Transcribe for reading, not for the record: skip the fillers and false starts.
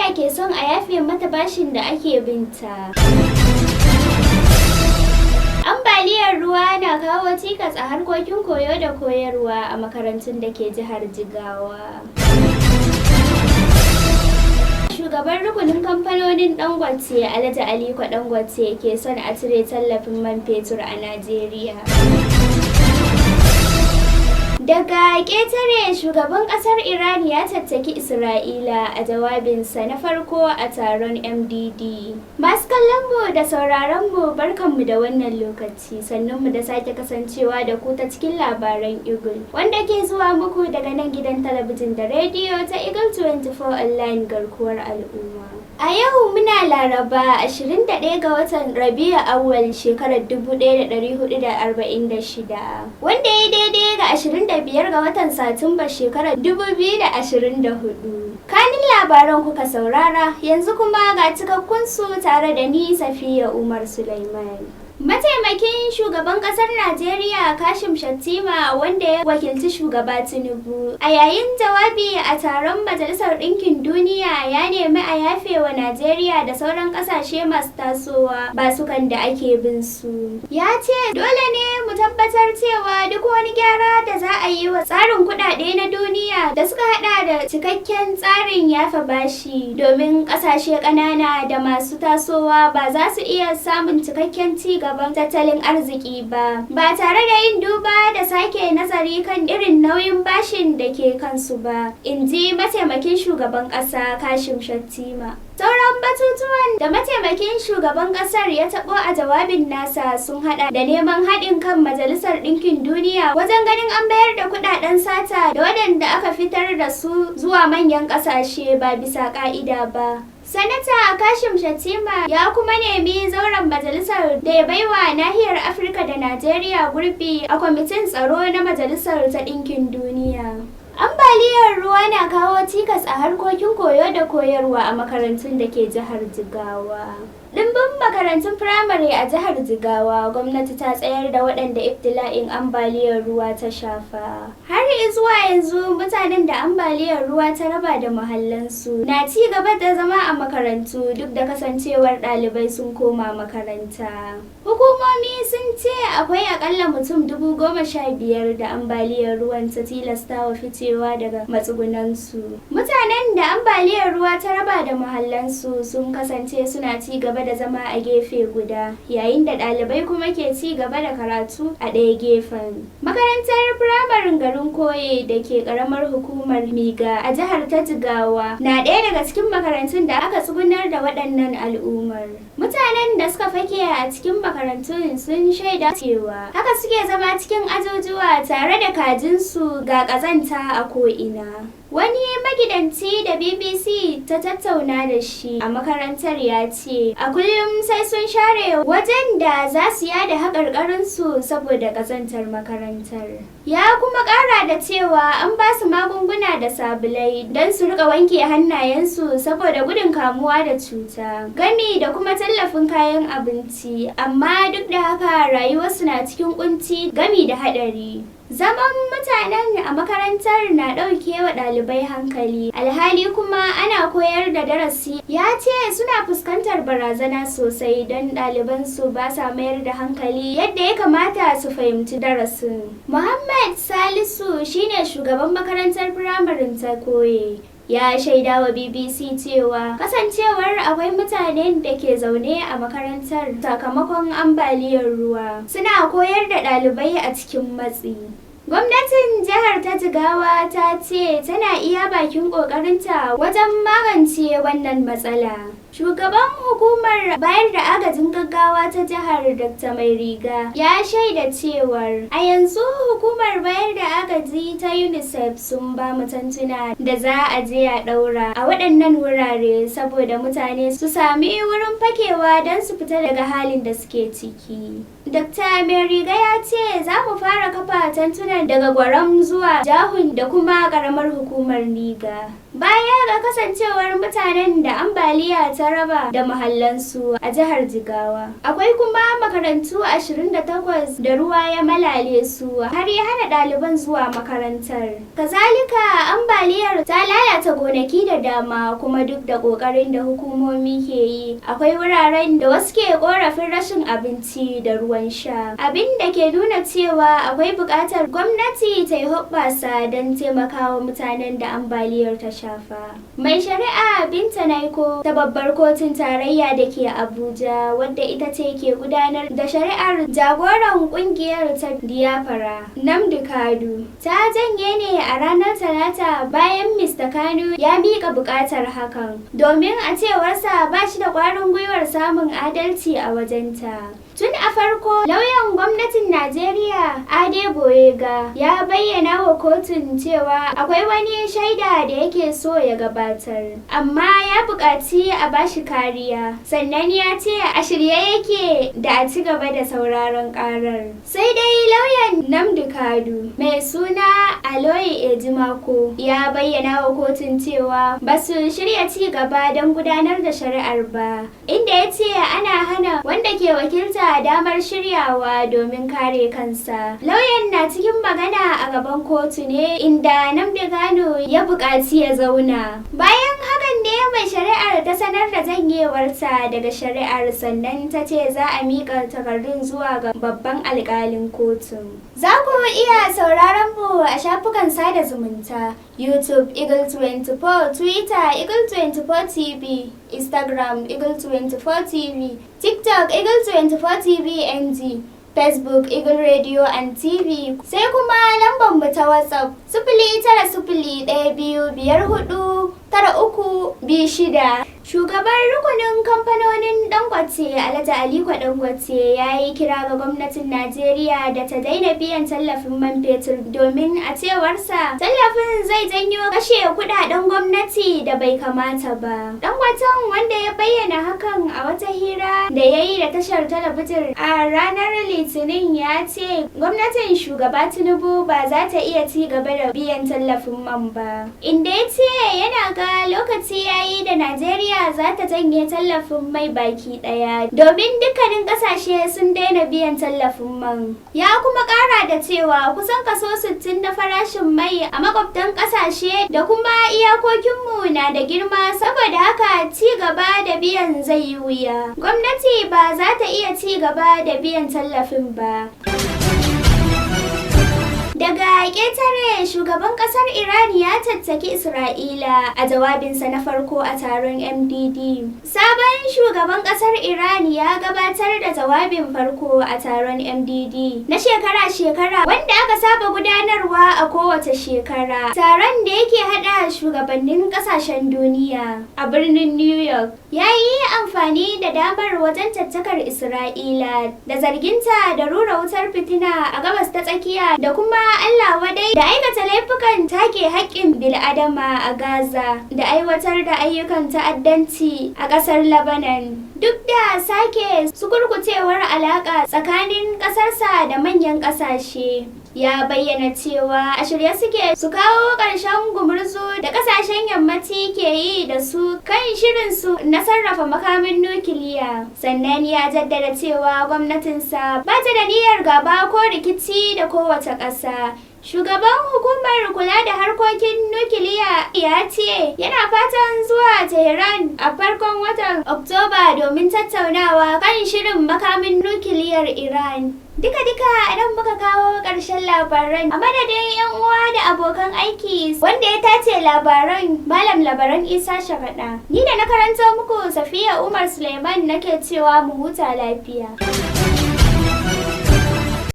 Najeriya ke son a yafe mata bashin da ake binta. Ambaliyar ruwa na kawo cikas a harkokin koyo da koyarwa a makarantun da ke jihar Jigawa. Shugaban rukunin kamfanonin Dangote Alhaji Aliko Dangote ke son a cire tallafin man fetur a Najeriya. Daga ƙetare, shugaban ƙasar Iran ya tattaki Isra'ila a jawabinsa na farko a taron MDD. Masu kallonmu da sauraronmu barkanmu da wannan lokaci, sannunmu da sake kasancewa da ku ta cikin labaran Eagle, wanda ke zuwa muku daga nan gidan talabijin da rediyo ta Eagle 24 Online garkuwar al'umma. A yau muna Laraba 21 ga watan Rabi'u Awwal shekarar 1446, wanda ya daidai ga 25 ga watan Satumba shekarar 2024. Kanin labaran kuka saurara, yanzu kuma ga cikakkun su tare da ni Safiya Umar Sulaiman. Mataimakin shugaban kasar Najeriya Kashim Shattima, wanda ya wakilci shugaba Tinubu a yayin jawabi a taron Majalisar Ɗinkin Duniya, ya nemi a yafewa Najeriya da sauran kasashe masu tasowa basukan da ake bin su. Ya ce dole ne mu tabbatar cewa duk wani gyara da za a yi wa tsarin kuɗaɗe na duniya da suka hada da cikakken tsarin yafe bashi, domin kasashe ƙanana da masu tasowa ba za su iya samun cikakken ci gaban tattalin arziki ba tare da yin duba da sake nazari kan irin nauyin bashin da ke kansu ba, in ji mataimakin shugaban ƙasa Kashim Shattima. Sauran batutuwan da mataimakin shugaban ƙasar ya taɓo a jawabin nasa sun haɗa da neman haɗin kan Majalisar Ɗinkin Duniya wajen ganin an bayar da kuɗaɗen sata da waɗanda aka fitar da su zuwa manyan ƙasashe ba bisa ƙa'ida ba. Sanata Kashim Shattima ya kuma nemi zauren majalisar da ya baiwa nahiyar Afirka da Najeriya gurbi a kwamitin tsaro na Majalisar ta Ɗinkin Duniya. Ambaliyar ruwa na kawo cikas a harkokin koyo da koyarwa a makarantun da ke jihar Jigawa. Dimbin makarantun firamare a jihar Jigawa, gwamnati ta tsayar da waɗanda ibtila'in ambaliyar ruwa ta shafa. Har zuwa yanzu mutanen da ambaliyar ruwa ta raba da muhallansu na ci gaba da zama a makarantu duk da kasancewar ɗalibai sun koma makaranta. Hukumomi sun ce akwai akalla mutum 15,000 da ambaliyar ruwan ta tilasta wa ficewa daga matsugunansu. Mutanen da ambaliyar ruwa ta raba da muhallansu sun kasance suna ci gaba da zama a gefe guda, yayin da ɗalibai kuma ke ci gaba da karatu a ɗaya gefen. Makarantar firamarin garin Koye da ke ƙaramar hukumar Miga a jihar ta Jigawa na ɗaya daga cikin makarantun da aka tsugunar da waɗannan al'ummar. Mutanen da suka fake a cikin makarantun sun shaida cewa haka suke zama cikin ajujuwa tare da kajinsu ga ƙazanta a ko'ina. Wani magidanci da BBC ta tattauna da shi a makarantar ya ce a kullum sai sun share wajen da za su yada haƙarƙarinsu saboda ƙazantar makarantar. Ya kuma ƙara da cewa an ba su magunguna da sabulai don su riƙa wanke hannayensu saboda gudun kamuwa da cuta, gami da kuma tallafin kayan abinci, amma duk da haka rayuwarsu na cikin ƙunci gami da haɗari. Zaman mutanen a makarantar na ɗauke wa ɗalibai hankali, alhali kuma ana koyar da darasi. Ya ce suna fuskantar barazana sosai don ɗalibansu ba sa mayar da hankali yadda ya kamata su fahimci darasin. Muhammad Salisu shine shugaban makarantar firamarin ta Koye. Ya shaida wa BBC cewa kasancewar akwai mutanen da ke zaune a makarantar sakamakon ambaliyar ruwa suna koyar da ɗalibai a cikin matsi. Gwamnatin jihar ta Jigawa ta ce tana iya bakin ƙoƙarinta wajen magance wannan matsala. Shugaban hukumar bayar da agajin gaggawa ta jihar Dr. Mairiga ya shaida cewar a yanzu hukumar bayar da agaji ta UNICEF sun ba mu tantuna da za a je a ɗaura a waɗannan wurare saboda mutane su sami wurin fakewa don su fita daga halin da suke ciki. Dr. Mairiga ya ce za mu fara kafa tantunan daga Gwaram zuwa Jahun da kuma ƙaramar hukumar Niga. baya ga kasancewar mutanen da ambaliya ta raba da mahallansu a jihar Jigawa. Akwai kuma makarantu 28 da ruwa ya malale su har ya hana ɗaliban zuwa makarantar. Kazalika ambaliyar ta lalata gonaki da dama, kuma duk da ƙoƙarin da hukumomi ke yi, akwai wuraren da wasu ke ƙorafin rashin abinci da ruwan sha, abin da ke nuna cewa akwai buƙatar gwamnati ta yi hoɓɓasa don taimakawa mutanen da ambaliyar ta shafa. Mai shari'a Binta Naiko ta babbar kotun tarayya da ke Abuja, wadda ita ce ke gudanar da shari'ar jagoran kungiyar ta Diyafara, Nnamdi Kanu, ta janye ne a ranar Talata bayan Mr. Kanu ya miƙa buƙatar hakan, domin a cewarsa ba shi da ƙwarin gwiwar samun adalci a wajenta. Tun a farko, lauyan gwamnatin Najeriya Adeboyega ya bayyana wa kotun cewa akwai wani shaida da yake so ya gabatar, amma ya buƙaci a bashi kariya, sannan ya ce a shirye yake da a ci gaba da sauraron ƙarar. Sai dai lauyan Nnamdi Kanu mai suna Aloy Ejimako ya bayyana wa kotun cewa ba su shirya ci gaba don gudanar da shari'ar ba, inda ya ce ana hana wanda ke wakilta damar shiryawa domin kare kansa. Lauyan na cikin magana a gaban kotu ne inda Nnamdi Kanu ya buƙaci ya zauna. Bayan hakan ne mai shari'ar ta sanar da janyewarta daga shari'ar, sannan ta ce za a miƙa takardun zuwa ga babban alƙalin kotun. Za ku iya sauraron mu a shafukan sada zumunta YouTube Eagle24, Twitter Eagle24 TV, Instagram Eagle24 TV, TikTok Eagle24 TV NG, Facebook Eagle Radio and TV, sai kuma lambar mu ta WhatsApp 09015454326. Shugaban rukunin kamfanonin Dangote Alhaji Aliko Dangote ya yi kira ga gwamnatin Najeriya da ta daina biyan tallafin man fetur, domin a cewarsa tallafin zai janyo kashe kudaden gwamnati da bai kamata ba. Dangoten, wanda ya bayyana hakan a wata hira da ya yi da tashar talabijin a ranar Litinin, ya ce gwamnatin shugaba Tinubu ba za ta iya ci gaba da biyan tallafin man ba, inda ya ce yana ga lokaci ya yi da Najeriya za ta janye tallafin mai baki daya, domin dukkanin kasashe sun daina biyan tallafin man. Ya kuma kara da cewa kusan kaso 60 na farashin mai a makwabtan kasashe da kuma iyakokinmu na da girma, saboda haka ci gaba da biyan zai yi wuya. Gwamnati ba za ta iya ci gaba da biyan tallafin ba. Daga ƙetare, shugaban ƙasar Iran ya tattaki Isra'ila a jawabinsa na farko a taron MDD. Sabon shugaban ƙasar Iran ya gabatar da jawabin farko a taron MDD na shekara-shekara, wanda aka saba gudanarwa a kowace shekara. Taron da yake haɗa shugabannin ƙasashen duniya a birnin New York ya yi amfani da damar wajen tattakar Isra'ila da zarginta da rura wutar fitina a gabas ta tsakiya da kuma Allah wadai da aikata laifukan take haƙƙin bil'adama a Gaza da aiwatar da ayyukan ta'addanci a ƙasar Lebanon. Duk da sake sukurkucewar alaƙa tsakanin ƙasarsa da manyan ƙasashe, ya bayyana cewa a shirye suke su kawo ƙarshen gumurzu da ƙasashen yammaci ke yi da su kan shirinsu na sarrafa makamin nukiliya. Sannan ya jaddada cewa gwamnatinsa ba ta da niyyar gaba ko rikici da kowace ƙasa. Shugaban hukumar kula da harkokin nukiliya ya ce yana fatan zuwa Tehran a farkon watan Oktoba domin tattaunawa kan shirin makamin nukiliyar Iran. Duka-duka a nan muka kawo ƙarshen labaran, a madadin 'yan uwa da abokan aiki wanda ya tace labaran Malam Labaran Isa Sharaɗa. Ni da na karanto muku Safiya Umar Suleiman nake cewa mu huta lafiya.